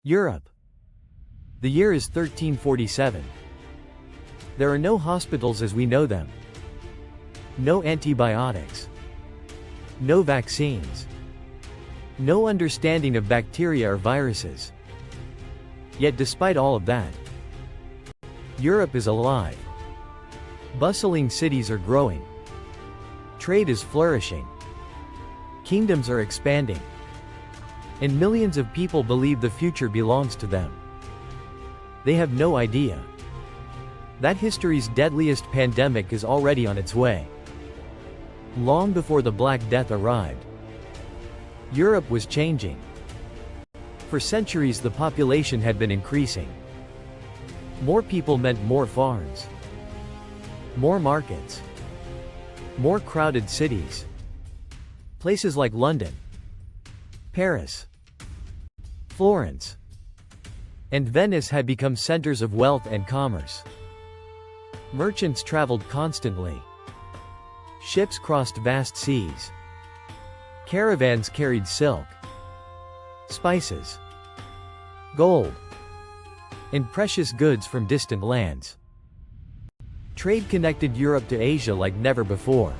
Europe. The year is 1347. There are no hospitals as we know them. No antibiotics. No vaccines. No understanding of bacteria or viruses. Yet despite all of that, Europe is alive. Bustling cities are growing. Trade is flourishing. Kingdoms are expanding. And millions of people believe the future belongs to them. They have no idea that history's deadliest pandemic is already on its way. Long before the Black Death arrived, Europe was changing. For centuries the population had been increasing. More people meant more farms, more markets, more crowded cities. Places like London, Paris, Florence, and Venice had become centers of wealth and commerce. Merchants traveled constantly. Ships crossed vast seas. Caravans carried silk, spices, gold, and precious goods from distant lands. Trade connected Europe to Asia like never before.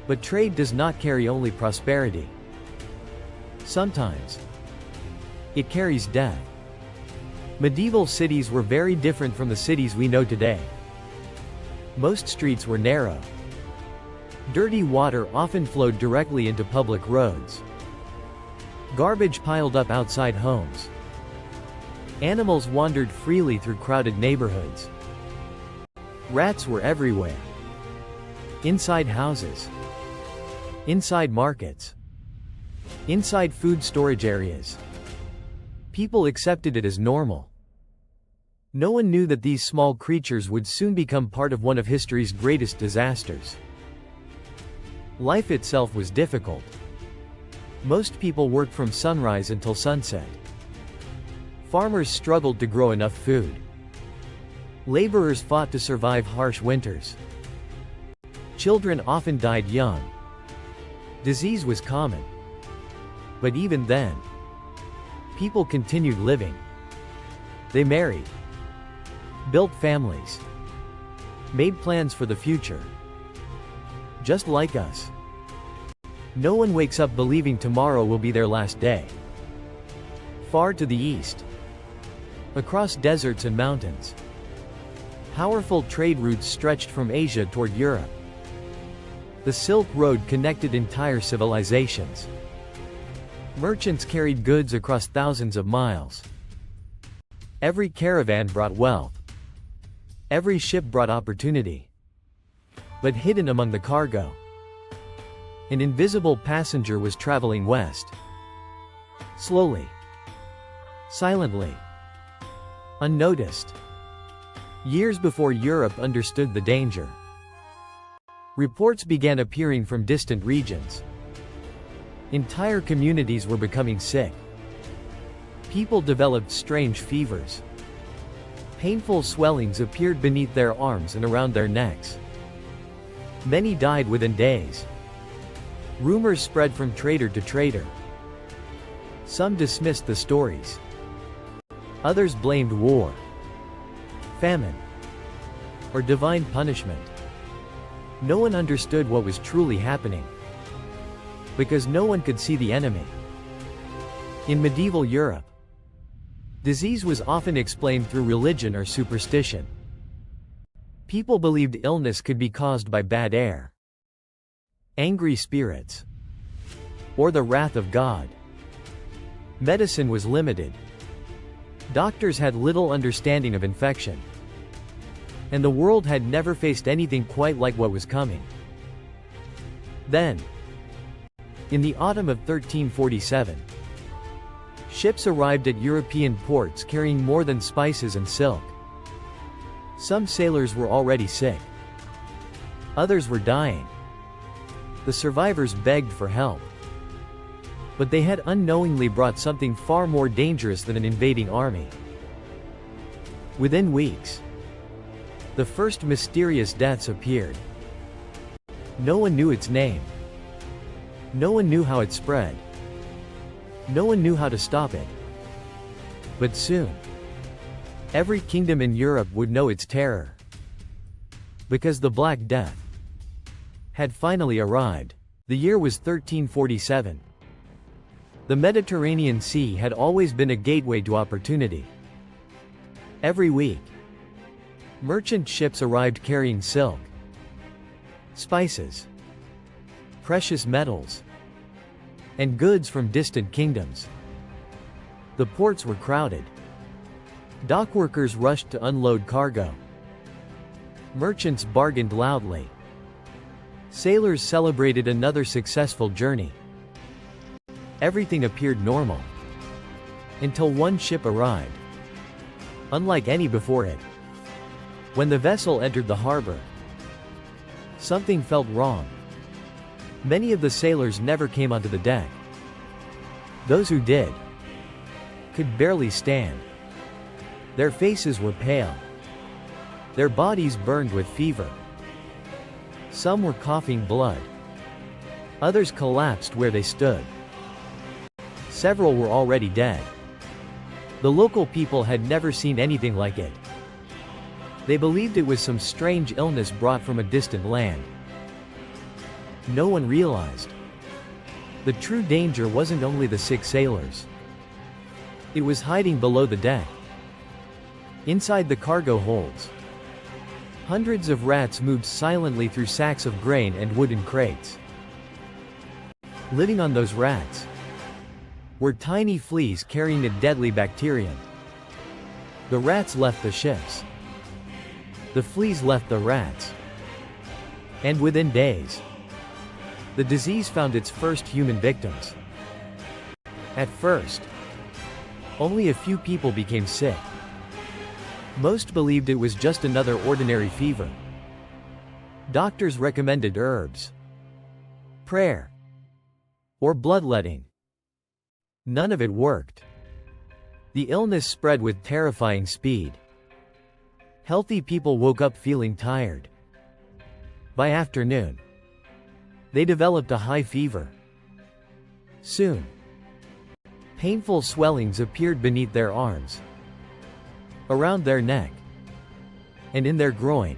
But trade does not carry only prosperity. Sometimes, it carries death. Medieval cities were very different from the cities we know today. Most streets were narrow. Dirty water often flowed directly into public roads. Garbage piled up outside homes. Animals wandered freely through crowded neighborhoods. Rats were everywhere. Inside houses. Inside markets. Inside food storage areas. People accepted it as normal. No one knew that these small creatures would soon become part of one of history's greatest disasters. Life itself was difficult. Most people worked from sunrise until sunset. Farmers struggled to grow enough food. Laborers fought to survive harsh winters. Children often died young. Disease was common. But even then, people continued living. They married, built families, made plans for the future. Just like us. No one wakes up believing tomorrow will be their last day. Far to the east, across deserts and mountains, powerful trade routes stretched from Asia toward Europe. The Silk Road connected entire civilizations. Merchants carried goods across thousands of miles. Every caravan brought wealth. Every ship brought opportunity. But hidden among the cargo, an invisible passenger was traveling west. Slowly. Silently. Unnoticed. Years before Europe understood the danger. Reports began appearing from distant regions. Entire communities were becoming sick. People developed strange fevers. Painful swellings appeared beneath their arms and around their necks. Many died within days. Rumors spread from trader to trader. Some dismissed the stories. Others blamed war, famine, or divine punishment. No one understood what was truly happening, because no one could see the enemy. In medieval Europe, disease was often explained through religion or superstition. People believed illness could be caused by bad air, angry spirits, or the wrath of God. Medicine was limited. Doctors had little understanding of infection. And the world had never faced anything quite like what was coming. Then, in the autumn of 1347, ships arrived at European ports carrying more than spices and silk. Some sailors were already sick. Others were dying. The survivors begged for help. But they had unknowingly brought something far more dangerous than an invading army. Within weeks, the first mysterious deaths appeared. No one knew its name. No one knew how it spread. No one knew how to stop it. But soon, every kingdom in Europe would know its terror. Because the Black Death had finally arrived. The year was 1347. The Mediterranean Sea had always been a gateway to opportunity. Every week, merchant ships arrived carrying silk, spices, precious metals, and goods from distant kingdoms. The ports were crowded. Dockworkers rushed to unload cargo. Merchants bargained loudly. Sailors celebrated another successful journey. Everything appeared normal. Until one ship arrived. Unlike any before it. When the vessel entered the harbor, something felt wrong. Many of the sailors never came onto the deck. Those who did could barely stand. Their faces were pale. Their bodies burned with fever. Some were coughing blood. Others collapsed where they stood. Several were already dead. The local people had never seen anything like it. They believed it was some strange illness brought from a distant land. No one realized the true danger wasn't only the sick sailors. It was hiding below the deck. Inside the cargo holds, hundreds of rats moved silently through sacks of grain and wooden crates. Living on those rats were tiny fleas carrying a deadly bacterium. The rats left the ships. The fleas left the rats. And within days, the disease found its first human victims. At first, only a few people became sick. Most believed it was just another ordinary fever. Doctors recommended herbs, prayer, or bloodletting. None of it worked. The illness spread with terrifying speed. Healthy people woke up feeling tired. By afternoon, they developed a high fever. Soon, painful swellings appeared beneath their arms, around their neck, and in their groin.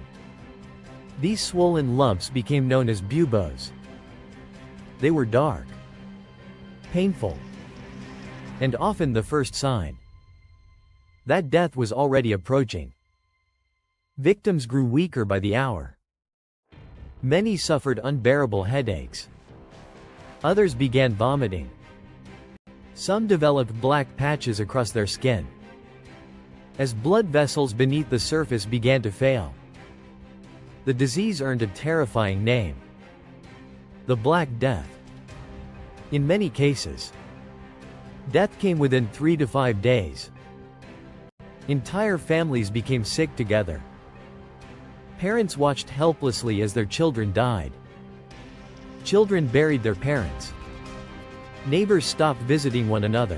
These swollen lumps became known as buboes. They were dark, painful, and often the first sign that death was already approaching. Victims grew weaker by the hour. Many suffered unbearable headaches. Others began vomiting. Some developed black patches across their skin. As blood vessels beneath the surface began to fail, the disease earned a terrifying name: the Black Death. In many cases, death came within 3 to 5 days. Entire families became sick together. Parents watched helplessly as their children died. Children buried their parents. Neighbors stopped visiting one another.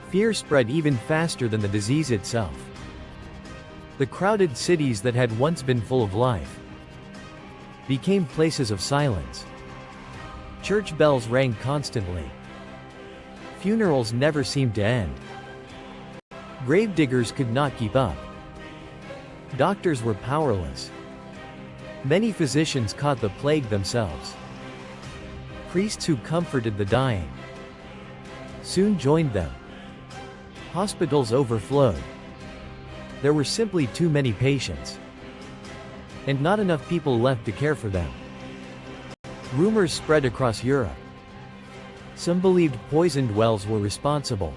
Fear spread even faster than the disease itself. The crowded cities that had once been full of life became places of silence. Church bells rang constantly. Funerals never seemed to end. Gravediggers could not keep up. Doctors were powerless. Many physicians caught the plague themselves. Priests who comforted the dying soon joined them. Hospitals overflowed. There were simply too many patients, and not enough people left to care for them. Rumors spread across Europe. Some believed poisoned wells were responsible.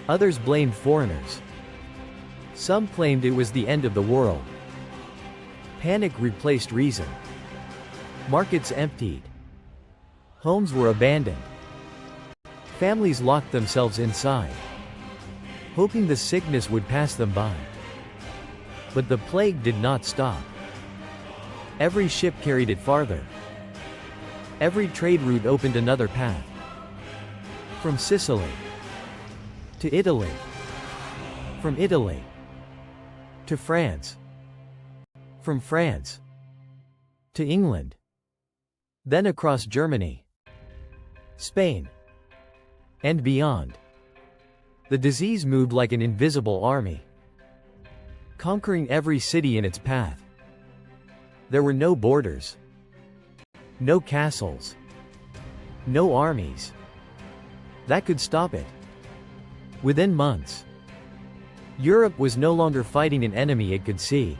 Others blamed foreigners. Some claimed it was the end of the world. Panic replaced reason. Markets emptied. Homes were abandoned. Families locked themselves inside, hoping the sickness would pass them by. But the plague did not stop. Every ship carried it farther. Every trade route opened another path. From Sicily to Italy. From Italy to France. From France to England. Then across Germany, Spain, and beyond. The disease moved like an invisible army, conquering every city in its path. There were no borders, no castles, no armies that could stop it. Within months, Europe was no longer fighting an enemy it could see.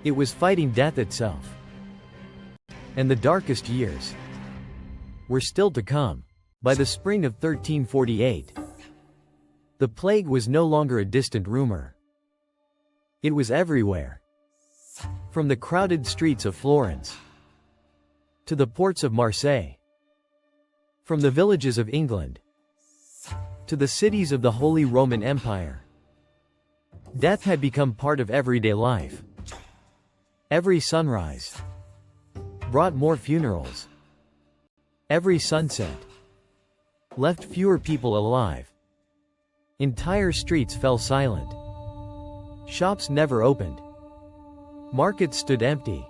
It was fighting death itself. And the darkest years were still to come. By the spring of 1348, the plague was no longer a distant rumor. It was everywhere. From the crowded streets of Florence to the ports of Marseille, from the villages of England to the cities of the Holy Roman Empire, death had become part of everyday life. Every sunrise brought more funerals. Every sunset left fewer people alive. Entire streets fell silent. Shops never opened. Markets stood empty.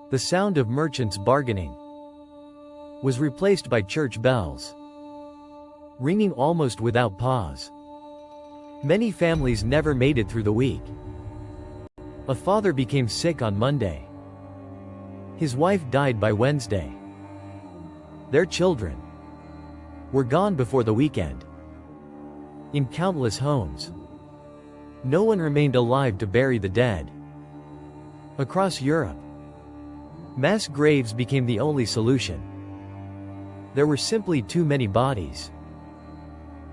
The sound of merchants bargaining was replaced by church bells, ringing almost without pause. Many families never made it through the week. A father became sick on Monday. His wife died by Wednesday. Their children were gone before the weekend. In countless homes, no one remained alive to bury the dead. Across Europe, mass graves became the only solution. There were simply too many bodies,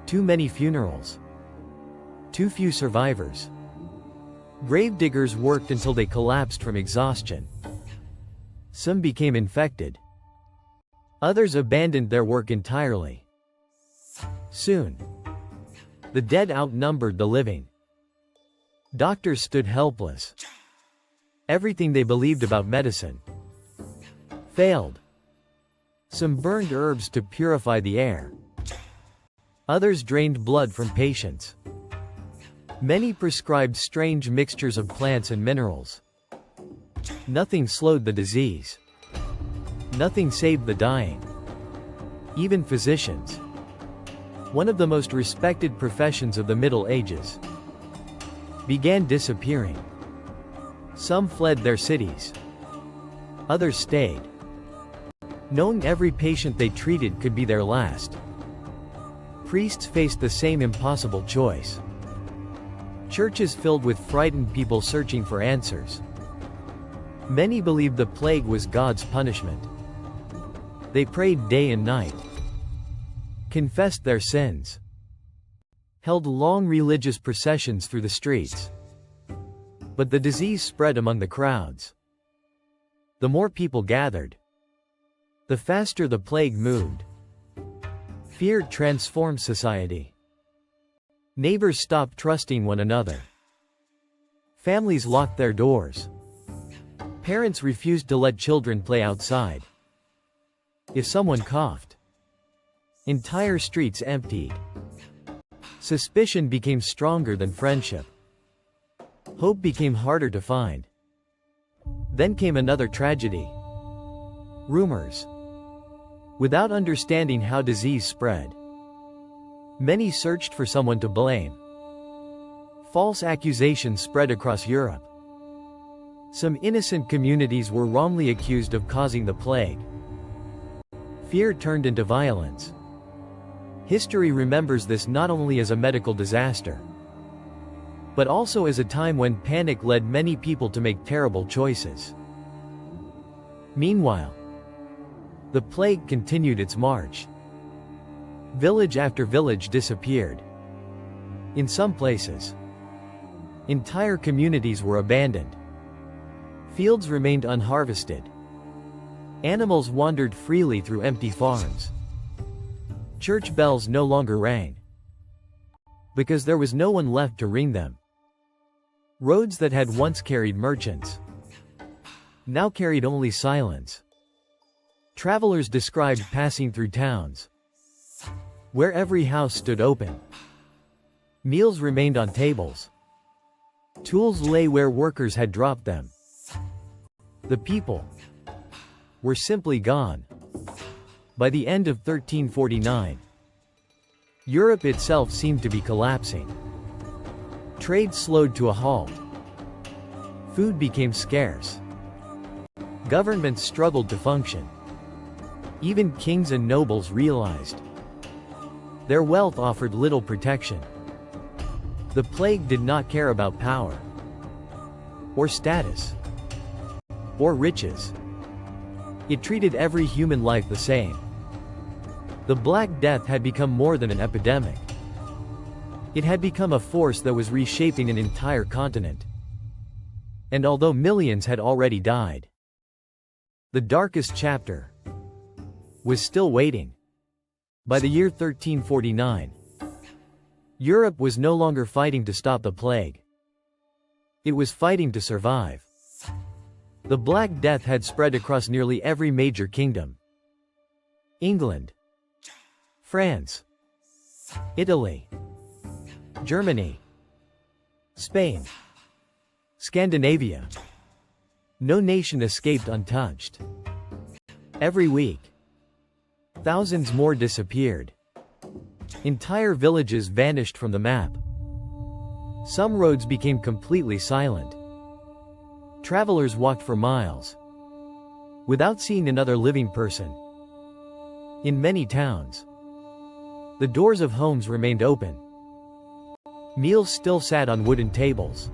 too many funerals, too few survivors. Gravediggers worked until they collapsed from exhaustion. Some became infected. Others abandoned their work entirely. Soon, the dead outnumbered the living. Doctors stood helpless. Everything they believed about medicine failed. Some burned herbs to purify the air. Others drained blood from patients. Many prescribed strange mixtures of plants and minerals. Nothing slowed the disease. Nothing saved the dying. Even physicians, one of the most respected professions of the Middle Ages, began disappearing. Some fled their cities. Others stayed, knowing every patient they treated could be their last. Priests faced the same impossible choice. Churches filled with frightened people searching for answers. Many believed the plague was God's punishment. They prayed day and night, confessed their sins, held long religious processions through the streets. But the disease spread among the crowds. The more people gathered, the faster the plague moved. Fear transformed society. Neighbors stopped trusting one another. Families locked their doors. Parents refused to let children play outside. If someone coughed, entire streets emptied. Suspicion became stronger than friendship. Hope became harder to find. Then came another tragedy. Rumors. Without understanding how disease spread, many searched for someone to blame. False accusations spread across Europe. Some innocent communities were wrongly accused of causing the plague. Fear turned into violence. History remembers this not only as a medical disaster, but also as a time when panic led many people to make terrible choices. Meanwhile, the plague continued its march. Village after village disappeared. In some places, entire communities were abandoned. Fields remained unharvested. Animals wandered freely through empty farms. Church bells no longer rang, because there was no one left to ring them. Roads that had once carried merchants now carried only silence. Travelers described passing through towns where every house stood open. Meals remained on tables. Tools lay where workers had dropped them. The people were simply gone. By the end of 1349, Europe itself seemed to be collapsing. Trade slowed to a halt. Food became scarce. Governments struggled to function. Even kings and nobles realized their wealth offered little protection. The plague did not care about power, or status, or riches. It treated every human life the same. The Black Death had become more than an epidemic. It had become a force that was reshaping an entire continent. And although millions had already died, the darkest chapter was still waiting. By the year 1349, Europe was no longer fighting to stop the plague. It was fighting to survive. The Black Death had spread across nearly every major kingdom. England, France, Italy, Germany, Spain, Scandinavia. No nation escaped untouched. Every week, thousands more disappeared. Entire villages vanished from the map. Some roads became completely silent. Travelers walked for miles without seeing another living person. In many towns, the doors of homes remained open. Meals still sat on wooden tables.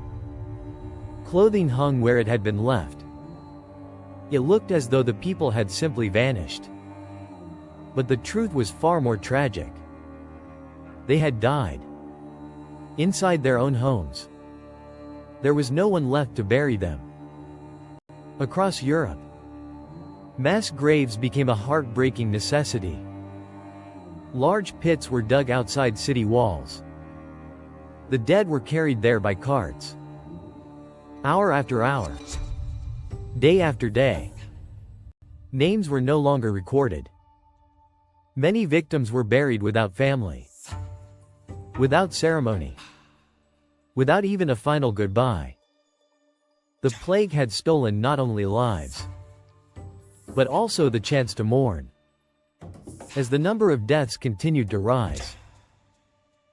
Clothing hung where it had been left. It looked as though the people had simply vanished. But the truth was far more tragic. They had died inside their own homes. There was no one left to bury them. Across Europe, mass graves became a heartbreaking necessity. Large pits were dug outside city walls. The dead were carried there by carts. Hour after hour, day after day. Names were no longer recorded. Many victims were buried without family, without ceremony, without even a final goodbye. The plague had stolen not only lives, but also the chance to mourn. As the number of deaths continued to rise,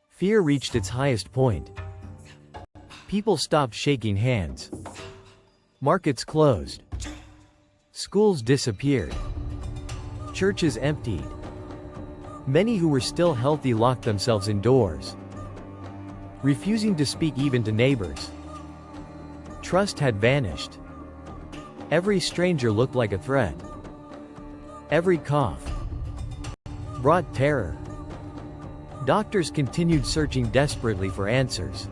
fear reached its highest point. People stopped shaking hands. Markets closed. Schools disappeared. Churches emptied. Many who were still healthy locked themselves indoors, refusing to speak even to neighbors. Trust had vanished. Every stranger looked like a threat. Every cough brought terror. Doctors continued searching desperately for answers.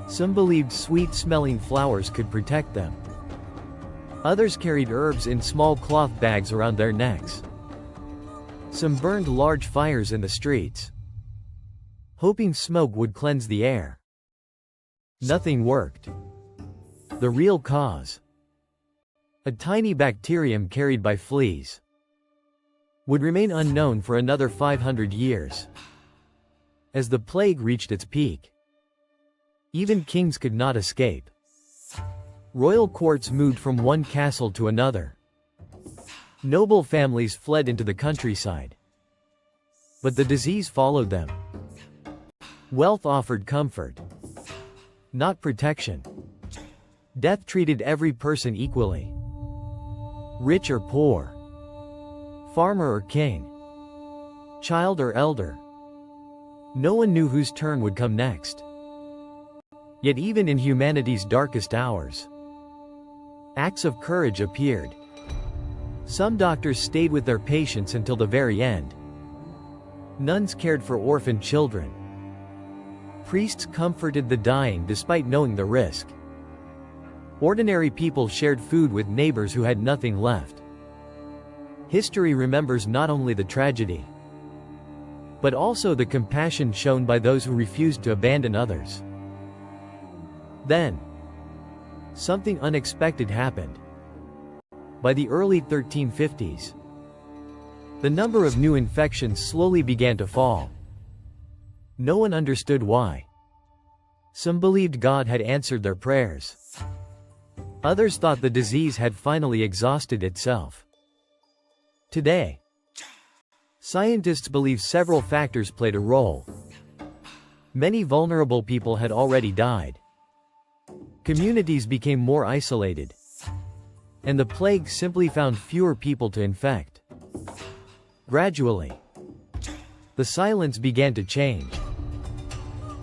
Some believed sweet-smelling flowers could protect them. Others carried herbs in small cloth bags around their necks. Some burned large fires in the streets, hoping smoke would cleanse the air. Nothing worked. The real cause, a tiny bacterium carried by fleas, would remain unknown for another 500 years. As the plague reached its peak, even kings could not escape. Royal courts moved from one castle to another. Noble families fled into the countryside. But the disease followed them. Wealth offered comfort, not protection. Death treated every person equally, rich or poor, farmer or king, child or elder. No one knew whose turn would come next. Yet even in humanity's darkest hours, acts of courage appeared. Some doctors stayed with their patients until the very end. Nuns cared for orphaned children. Priests comforted the dying despite knowing the risk. Ordinary people shared food with neighbors who had nothing left. History remembers not only the tragedy, but also the compassion shown by those who refused to abandon others. Then, something unexpected happened. By the early 1350s, the number of new infections slowly began to fall. No one understood why. Some believed God had answered their prayers. Others thought the disease had finally exhausted itself. Today, Scientists believe several factors played a role. Many vulnerable people had already died. Communities became more isolated. And the plague simply found fewer people to infect. Gradually, the silence began to change.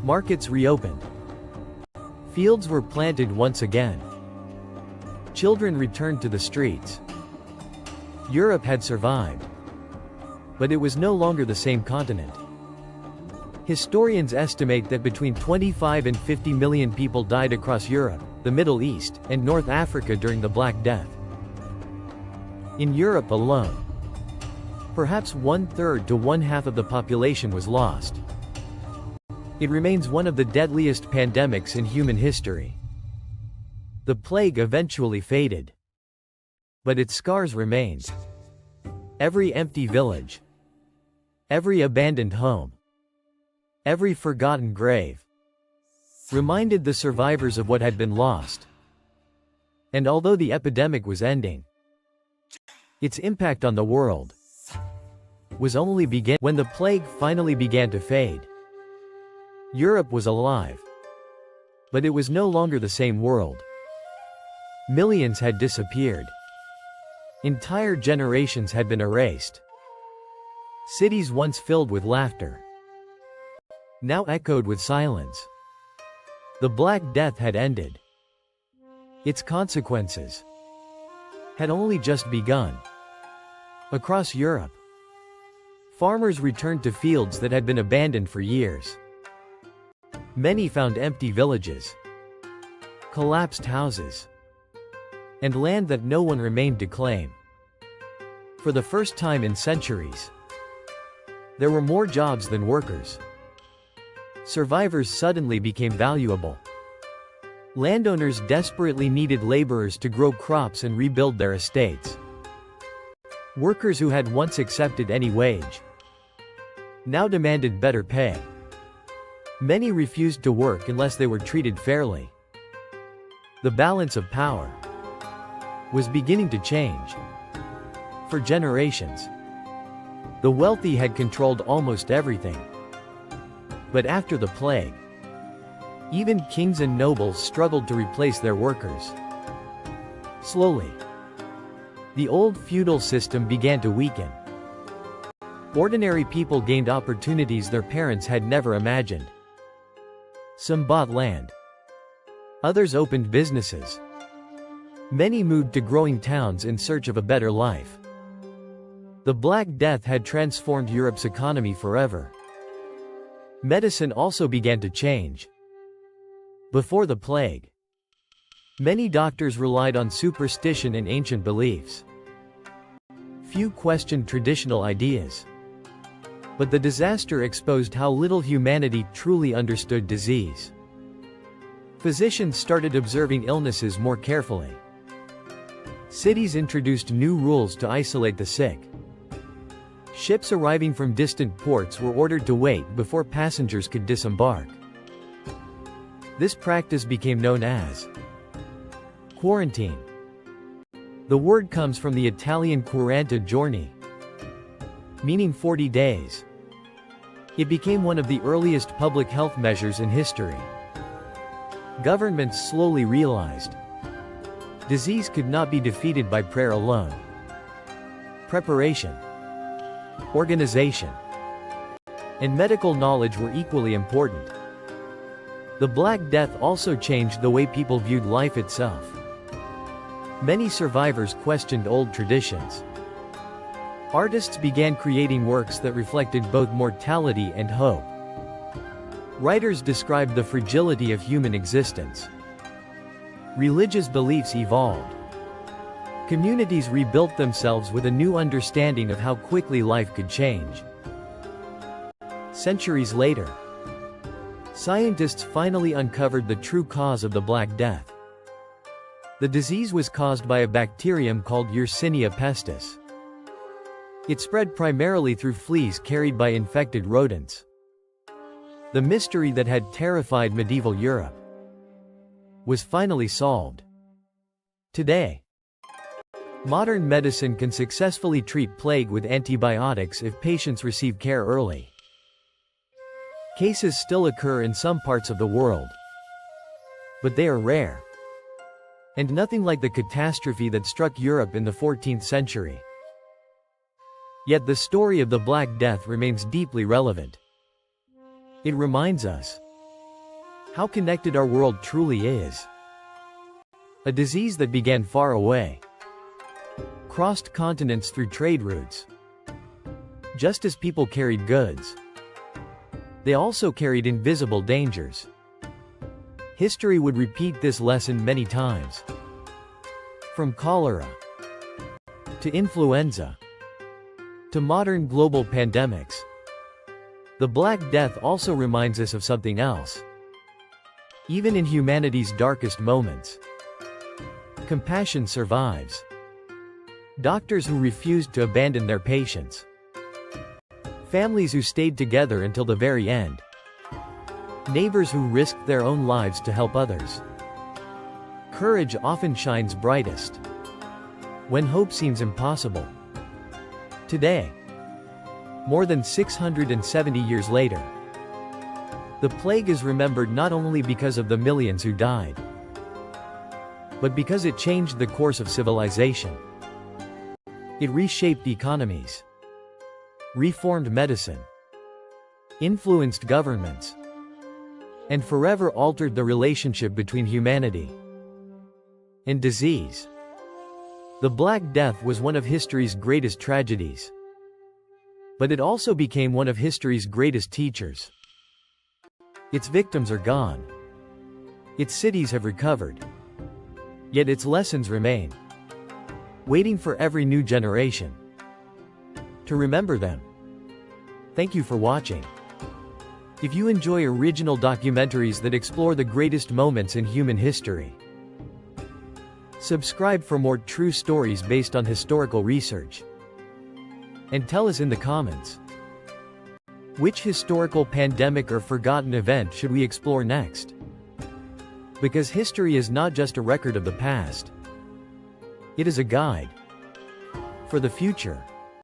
Markets reopened. Fields were planted once again. Children returned to the streets. Europe had survived. But it was no longer the same continent. Historians estimate that between 25 and 50 million people died across Europe, the Middle East, and North Africa during the Black Death. In Europe alone, perhaps 1/3 to 1/2 of the population was lost. It remains one of the deadliest pandemics in human history. The plague eventually faded. But its scars remained. Every empty village, every abandoned home, every forgotten grave, reminded the survivors of what had been lost. And although the epidemic was ending, its impact on the world was only beginning. When the plague finally began to fade, Europe was alive. But it was no longer the same world. Millions had disappeared. Entire generations had been erased. Cities once filled with laughter now echoed with silence. The Black Death had ended. Its consequences had only just begun. Across Europe, farmers returned to fields that had been abandoned for years. Many found empty villages, collapsed houses, and land that no one remained to claim. For the first time in centuries, there were more jobs than workers. Survivors suddenly became valuable. Landowners desperately needed laborers to grow crops and rebuild their estates. Workers who had once accepted any wage now demanded better pay. Many refused to work unless they were treated fairly. The balance of power was beginning to change. For generations, the wealthy had controlled almost everything. But after the plague, even kings and nobles struggled to replace their workers. Slowly, the old feudal system began to weaken. Ordinary people gained opportunities their parents had never imagined. Some bought land. Others opened businesses. Many moved to growing towns in search of a better life. The Black Death had transformed Europe's economy forever. Medicine also began to change. Before the plague, many doctors relied on superstition and ancient beliefs. Few questioned traditional ideas. But the disaster exposed how little humanity truly understood disease. Physicians started observing illnesses more carefully. Cities introduced new rules to isolate the sick. Ships arriving from distant ports were ordered to wait before passengers could disembark. This practice became known as quarantine. The word comes from the Italian 40 giorni, meaning 40 days. It became one of the earliest public health measures in history. Governments slowly realized disease could not be defeated by prayer alone. Preparation, organization, and medical knowledge were equally important. The Black Death also changed the way people viewed life itself. Many survivors questioned old traditions. Artists began creating works that reflected both mortality and hope. Writers described the fragility of human existence. Religious beliefs evolved. Communities rebuilt themselves with a new understanding of how quickly life could change. Centuries later, scientists finally uncovered the true cause of the Black Death. The disease was caused by a bacterium called Yersinia pestis. It spread primarily through fleas carried by infected rodents. The mystery that had terrified medieval Europe was finally solved. Today, Modern medicine can successfully treat plague with antibiotics if patients receive care early. Cases still occur in some parts of the world, but they are rare, and nothing like the catastrophe that struck Europe in the 14th century. Yet the story of the Black Death remains deeply relevant. It reminds us how connected our world truly is. A disease that began far away, crossed continents through trade routes. Just as people carried goods, they also carried invisible dangers. History would repeat this lesson many times. From cholera to influenza to modern global pandemics, the Black Death also reminds us of something else. Even in humanity's darkest moments, compassion survives. Doctors who refused to abandon their patients. Families who stayed together until the very end. Neighbors who risked their own lives to help others. Courage often shines brightest when hope seems impossible. Today, more than 670 years later, the plague is remembered not only because of the millions who died, but because it changed the course of civilization. It reshaped economies, reformed medicine, influenced governments, and forever altered the relationship between humanity and disease. The Black Death was one of history's greatest tragedies, but it also became one of history's greatest teachers. Its victims are gone. Its cities have recovered. Yet its lessons remain, waiting for every new generation to remember them. Thank you for watching. If you enjoy original documentaries that explore the greatest moments in human history, subscribe for more true stories based on historical research. And tell us in the comments, which historical pandemic or forgotten event should we explore next? Because history is not just a record of the past. It is a guide for the future.